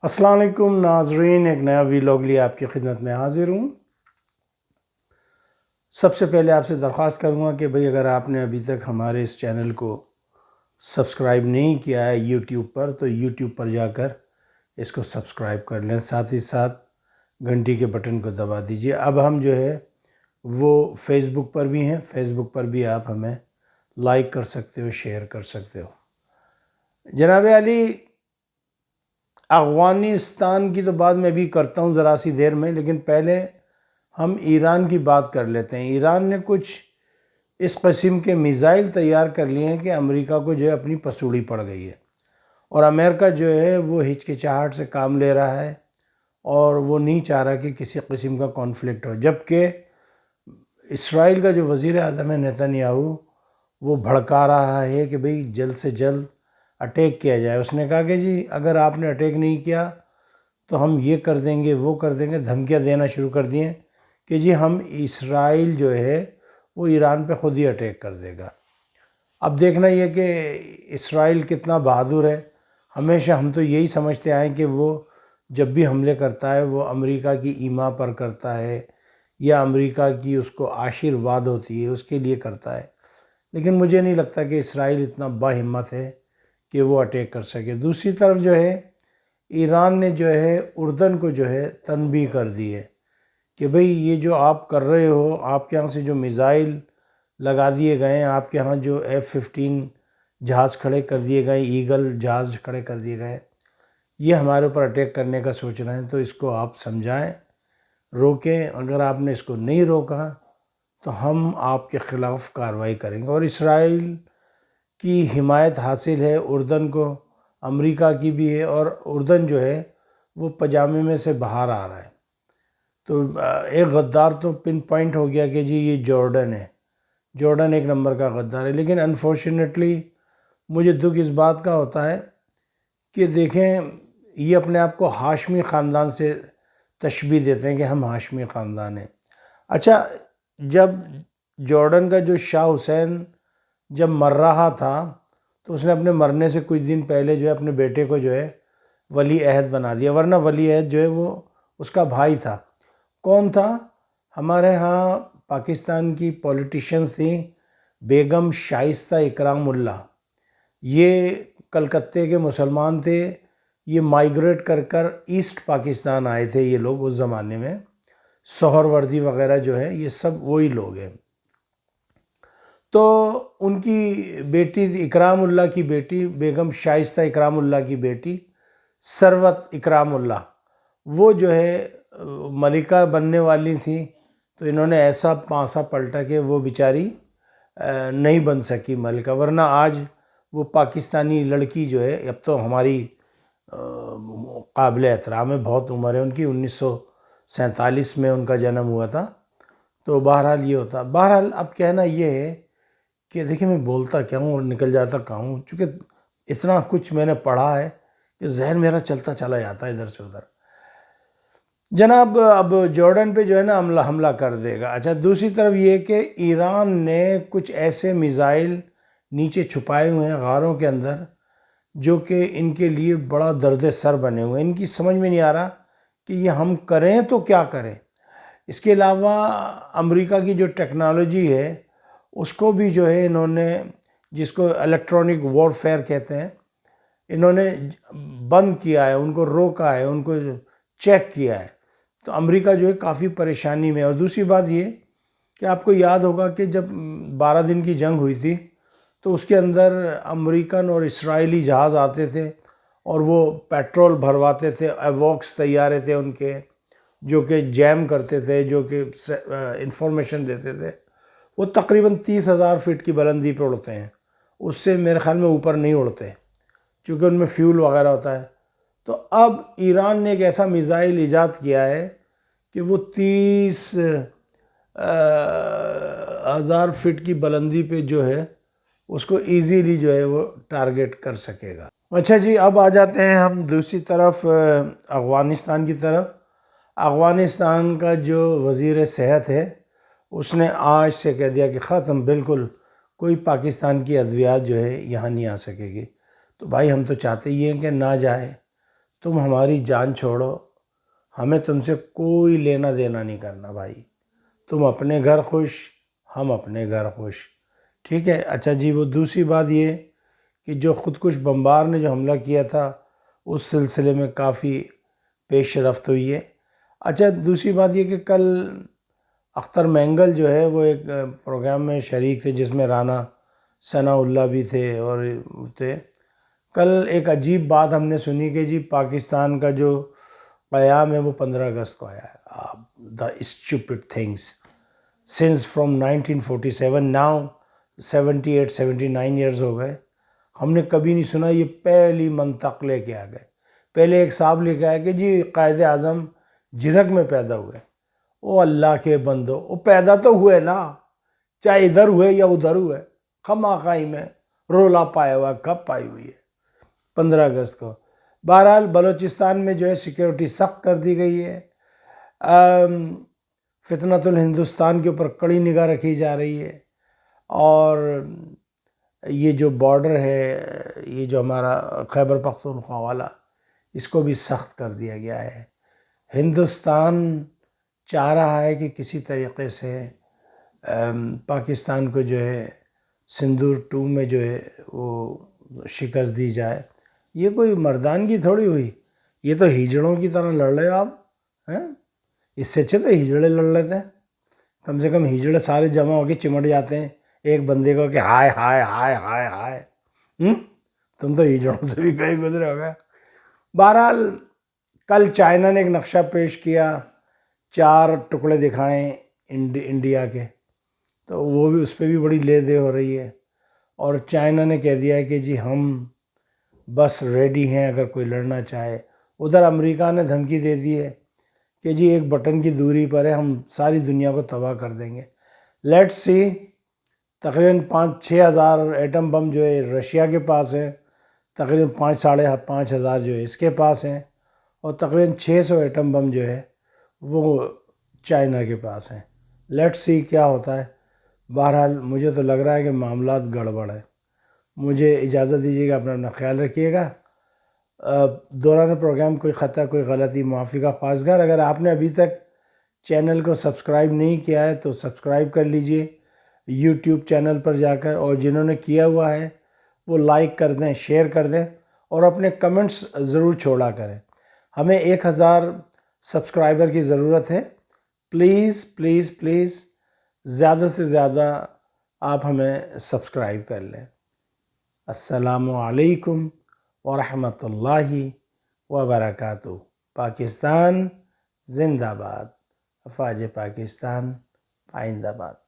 السلام علیکم ناظرین، ایک نیا ویلاگ لیے آپ کی خدمت میں حاضر ہوں۔ سب سے پہلے آپ سے درخواست کروں گا کہ بھئی اگر آپ نے ابھی تک ہمارے اس چینل کو سبسکرائب نہیں کیا ہے یوٹیوب پر، تو یوٹیوب پر جا کر اس کو سبسکرائب کر لیں، ساتھ ہی ساتھ گھنٹی کے بٹن کو دبا دیجئے۔ اب ہم جو ہے وہ فیس بک پر بھی ہیں، فیس بک پر بھی آپ ہمیں لائک کر سکتے ہو، شیئر کر سکتے ہو۔ جناب علی، افغانستان کی تو بات میں بھی کرتا ہوں ذرا سی دیر میں، لیکن پہلے ہم ایران کی بات کر لیتے ہیں۔ ایران نے کچھ اس قسم کے میزائل تیار کر لیے ہیں کہ امریکہ کو جو ہے اپنی پسوڑی پڑ گئی ہے، اور امریکہ جو ہے وہ ہچکچاہٹ سے کام لے رہا ہے اور وہ نہیں چاہ رہا کہ کسی قسم کا کانفلکٹ ہو، جبکہ اسرائیل کا جو وزیر اعظم ہے نیتن یاہو، وہ بھڑکا رہا ہے کہ بھئی جلد سے جلد اٹیک کیا جائے۔ اس نے کہا کہ جی اگر آپ نے اٹیک نہیں کیا تو ہم یہ کر دیں گے، وہ کر دیں گے، دھمکیاں دینا شروع کر دیے کہ جی ہم اسرائیل جو ہے وہ ایران پہ خود ہی اٹیک کر دے گا۔ اب دیکھنا یہ کہ اسرائیل کتنا بہادر ہے۔ ہمیشہ ہم تو یہی سمجھتے آئے کہ وہ جب بھی حملے کرتا ہے وہ امریکہ کی ایما پر کرتا ہے، یا امریکہ کی اس کو آشیرواد ہوتی ہے اس کے لیے کرتا ہے، لیکن مجھے نہیں لگتا کہ اسرائیل اتنا باہمت ہے کہ وہ اٹیک کر سکے۔ دوسری طرف جو ہے ایران نے جو ہے اردن کو جو ہے تنبیہ کر دی ہے کہ بھئی یہ جو آپ کر رہے ہو، آپ کے ہاں سے جو میزائل لگا دیے گئے ہیں، آپ کے ہاں جو F-15 جہاز کھڑے کر دیے گئے، ایگل جہاز کھڑے کر دیے گئے، یہ ہمارے اوپر اٹیک کرنے کا سوچ رہے ہیں، تو اس کو آپ سمجھائیں، روکیں۔ اگر آپ نے اس کو نہیں روکا تو ہم آپ کے خلاف کارروائی کریں گے۔ اور اسرائیل کی حمایت حاصل ہے اردن کو، امریکہ کی بھی ہے، اور اردن جو ہے وہ پجامے میں سے باہر آ رہا ہے۔ تو ایک غدار تو پن پوائنٹ ہو گیا کہ جی یہ جارڈن ہے، جارڈن ایک نمبر کا غدار ہے۔ لیکن انفارچونیٹلی مجھے دکھ اس بات کا ہوتا ہے کہ دیکھیں یہ اپنے آپ کو ہاشمی خاندان سے تشبیہ دیتے ہیں کہ ہم ہاشمی خاندان ہیں۔ اچھا، جب جارڈن کا جو شاہ حسین جب مر رہا تھا تو اس نے اپنے مرنے سے کچھ دن پہلے جو ہے اپنے بیٹے کو جو ہے ولی عہد بنا دیا، ورنہ ولی عہد جو ہے وہ اس کا بھائی تھا۔ کون تھا؟ ہمارے ہاں پاکستان کی پولیٹیشنز تھیں بیگم شائستہ اکرام اللہ۔ یہ کلکتے کے مسلمان تھے، یہ مائیگریٹ کر کر ایسٹ پاکستان آئے تھے یہ لوگ اس زمانے میں، سہروردی وغیرہ جو ہیں یہ سب وہی لوگ ہیں۔ تو ان کی بیٹی اکرام اللہ کی بیٹی، بیگم شائستہ اکرام اللہ کی بیٹی ثروت اکرام اللہ، وہ جو ہے ملکہ بننے والی تھیں، تو انہوں نے ایسا پانسا پلٹا کہ وہ بیچاری نہیں بن سکی ملکہ، ورنہ آج وہ پاکستانی لڑکی جو ہے، اب تو ہماری قابل احترام ہے، بہت عمر ہے ان کی، 1947 میں ان کا جنم ہوا تھا، تو بہرحال یہ ہوتا۔ بہرحال اب کہنا یہ ہے کہ دیکھیں میں بولتا کیا ہوں اور نکل جاتا کہاں ہوں، چونکہ اتنا کچھ میں نے پڑھا ہے کہ ذہن میرا چلتا چلا جاتا ہے ادھر سے ادھر۔ جناب اب جارڈن پہ جو ہے نا حملہ کر دے گا۔ اچھا، دوسری طرف یہ کہ ایران نے کچھ ایسے میزائل نیچے چھپائے ہوئے ہیں غاروں کے اندر جو کہ ان کے لیے بڑا درد سر بنے ہوئے ہیں۔ ان کی سمجھ میں نہیں آ رہا کہ یہ ہم کریں تو کیا کریں۔ اس کے علاوہ امریکہ کی جو ٹیکنالوجی ہے اس کو بھی جو ہے انہوں نے، جس کو الیکٹرانک وارفیئر کہتے ہیں، انہوں نے بند کیا ہے، ان کو روکا ہے، ان کو چیک کیا ہے۔ تو امریکہ جو ہے کافی پریشانی میں ہے۔ اور دوسری بات یہ کہ آپ کو یاد ہوگا کہ جب 12 دن کی جنگ ہوئی تھی تو اس کے اندر امریکن اور اسرائیلی جہاز آتے تھے اور وہ پیٹرول بھرواتے تھے، ایووکس طیارے تھے ان کے، جو کہ جیم کرتے تھے، جو کہ انفارمیشن دیتے تھے۔ وہ تقریباً 30,000 فٹ کی بلندی پہ اڑتے ہیں، اس سے میرے خیال میں اوپر نہیں اڑتے چونکہ ان میں فیول وغیرہ ہوتا ہے۔ تو اب ایران نے ایک ایسا میزائل ایجاد کیا ہے کہ وہ 30,000 فٹ کی بلندی پہ جو ہے اس کو ایزیلی جو ہے وہ ٹارگٹ کر سکے گا۔ اچھا جی، اب آ جاتے ہیں ہم دوسری طرف افغانستان کی طرف۔ افغانستان کا جو وزیر صحت ہے اس نے آج سے کہہ دیا کہ ختم، بالکل کوئی پاکستان کی ادویات جو ہے یہاں نہیں آ سکے گی۔ تو بھائی ہم تو چاہتے ہی ہیں کہ نہ جائے، تم ہماری جان چھوڑو، ہمیں تم سے کوئی لینا دینا نہیں کرنا بھائی، تم اپنے گھر خوش، ہم اپنے گھر خوش، ٹھیک ہے۔ اچھا جی، وہ دوسری بات یہ کہ جو خودکش بمبار نے جو حملہ کیا تھا اس سلسلے میں کافی پیش رفت ہوئی ہے۔ اچھا دوسری بات یہ کہ کل اختر مینگل جو ہے وہ ایک پروگرام میں شریک تھے جس میں رانا ثناء اللہ بھی تھے اور تھے۔ کل ایک عجیب بات ہم نے سنی کہ جی پاکستان کا جو قیام ہے وہ 15 اگست کو آیا ہے۔ The stupid things since from 1947 now 78 79 years ہو گئے، ہم نے کبھی نہیں سنا۔ یہ پہلی منطق لے کے آ گئے۔ پہلے ایک صاحب لے کے آئے کہ جی قائد اعظم جرگ میں پیدا ہوئے۔ او اللہ کے بندو، وہ پیدا تو ہوئے نا، چاہے ادھر ہوئے یا ادھر ہوئے، خواہی میں رولا پایا ہوا کب پائی ہوئی ہے 15 اگست کو۔ بہرحال بلوچستان میں جو ہے سیکیورٹی سخت کر دی گئی ہے، فتنۃ الہندوستان کے اوپر کڑی نگاہ رکھی جا رہی ہے، اور یہ جو بارڈر ہے، یہ جو ہمارا خیبر پختونخوا والا، اس کو بھی سخت کر دیا گیا ہے۔ ہندوستان چاہ رہا ہے کہ کسی طریقے سے پاکستان کو جو ہے سندور 2 میں جو ہے وہ شکست دی جائے۔ یہ کوئی مردانگی تھوڑی ہوئی، یہ تو ہیجڑوں کی طرح لڑ رہے ہو آپ ہیں۔ اس سے اچھے تو ہیجڑے لڑ لیتے ہیں، کم سے کم ہیجڑے سارے جمع ہو کے چمٹ جاتے ہیں ایک بندے کو کہ ہائے ہائے ہائے ہائے ہائے، تم تو ہیجڑوں سے بھی کہیں گزرے ہو گئے۔ بہرحال کل چائنا نے ایک نقشہ پیش کیا، 4 ٹکڑے دکھائیں انڈیا کے، تو وہ بھی اس پہ بھی بڑی لے دے ہو رہی ہے، اور چائنا نے کہہ دیا ہے کہ جی ہم بس ریڈی ہیں اگر کوئی لڑنا چاہے۔ ادھر امریکہ نے دھمکی دے دی ہے کہ جی ایک بٹن کی دوری پر ہے، ہم ساری دنیا کو تباہ کر دیں گے۔ لیٹس سی، تقریباً 5-6 ہزار ایٹم بم جو ہے رشیا کے پاس ہے، تقریباً 5-5.5 ہزار جو ہے اس کے پاس ہیں، اور تقریباً 600 ایٹم بم جو ہے وہ چائنا کے پاس ہیں۔ لیٹس سی کیا ہوتا ہے۔ بہرحال مجھے تو لگ رہا ہے کہ معاملات گڑبڑ ہیں۔ مجھے اجازت دیجیے گا، اپنا خیال رکھیے گا۔ دوران پروگرام کوئی خطا کوئی غلطی معافی کا خواستگار۔ اگر آپ نے ابھی تک چینل کو سبسکرائب نہیں کیا ہے تو سبسکرائب کر لیجئے یوٹیوب چینل پر جا کر، اور جنہوں نے کیا ہوا ہے وہ لائک کر دیں، شیئر کر دیں، اور اپنے کمنٹس ضرور چھوڑا کریں۔ ہمیں 1000 سبسکرائبر کی ضرورت ہے۔ پلیز پلیز پلیز زیادہ سے زیادہ آپ ہمیں سبسکرائب کر لیں۔ السلام علیکم ورحمۃ اللہ وبرکاتہ۔ پاکستان زندہ باد، افواج پاکستان آئندہ باد۔